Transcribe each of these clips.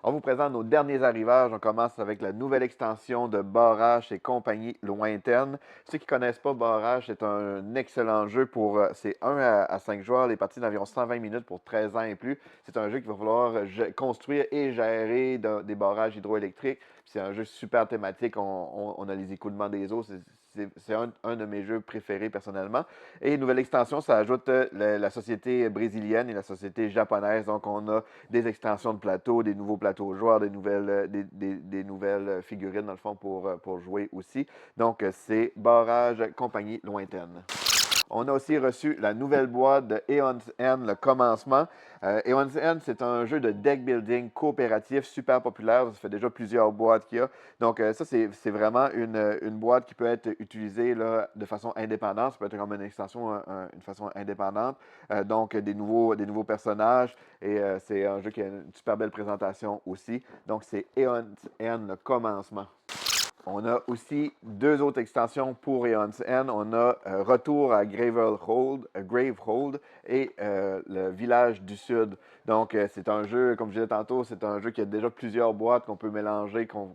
On vous présente nos derniers arrivages. On commence avec la nouvelle extension de Barrage et compagnie lointaine. Ceux qui ne connaissent pas Barrage, c'est un excellent jeu pour. C'est 1 à 5 joueurs, les parties d'environ 120 minutes pour 13 ans et plus. C'est un jeu qu'il va falloir construire et gérer des barrages hydroélectriques. C'est un jeu super thématique. On a les écoulements des eaux. C'est un de mes jeux préférés personnellement. Et nouvelle extension, ça ajoute la société brésilienne et la société japonaise. Donc, on a des extensions de plateaux, des nouveaux plateaux joueurs, des nouvelles figurines, dans le fond, pour jouer aussi. Donc, c'est Barrage Compagnie Lointaine. On a aussi reçu la nouvelle boîte de Aeon's End, le commencement. Aeon's End, c'est un jeu de deck building coopératif super populaire. Ça fait déjà plusieurs boîtes qu'il y a. Donc, ça, c'est vraiment une boîte qui peut être utilisée là, de façon indépendante. Ça peut être comme une extension, une façon indépendante. Donc, des nouveaux personnages. Et c'est un jeu qui a une super belle présentation aussi. Donc, c'est Aeon's End, le commencement. On a aussi deux autres extensions pour Aeon's End. On a Retour à Gravehold et le Village du Sud. Donc, c'est un jeu, comme je disais tantôt, c'est un jeu qui a déjà plusieurs boîtes qu'on peut mélanger, comme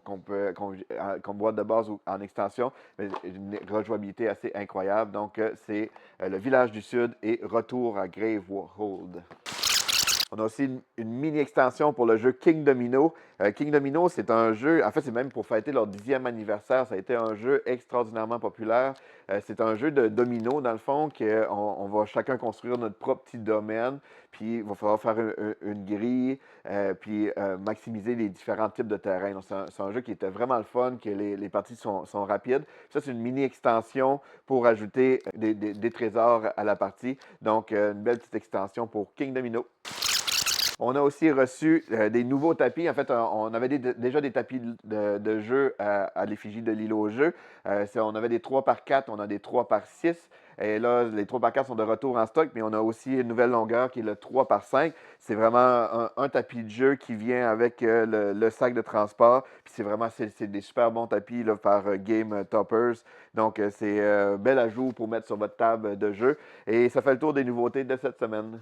boîte de base ou en extension, mais une rejouabilité assez incroyable. Donc, c'est le Village du Sud et Retour à Gravehold. On a aussi une mini-extension pour le jeu King Domino. King Domino, c'est un jeu, en fait, c'est même pour fêter leur 10e anniversaire. Ça a été un jeu extraordinairement populaire. C'est un jeu de domino, dans le fond, qu'on va chacun construire notre propre petit domaine. Puis, il va falloir faire une grille, puis maximiser les différents types de terrains. Donc, c'est un jeu qui était vraiment le fun, que les parties sont rapides. Ça, c'est une mini-extension pour ajouter des trésors à la partie. Donc, une belle petite extension pour King Domino. On a aussi reçu des nouveaux tapis. En fait, on avait déjà des tapis de jeu à l'effigie de l'île au jeu. On avait des 3 par 4, on a des 3 par 6. Et là, les 3 par 4 sont de retour en stock, mais on a aussi une nouvelle longueur qui est le 3 par 5. C'est vraiment un tapis de jeu qui vient avec le sac de transport. Puis c'est des super bons tapis là, par Game Toppers. Donc, c'est bel ajout pour mettre sur votre table de jeu. Et ça fait le tour des nouveautés de cette semaine.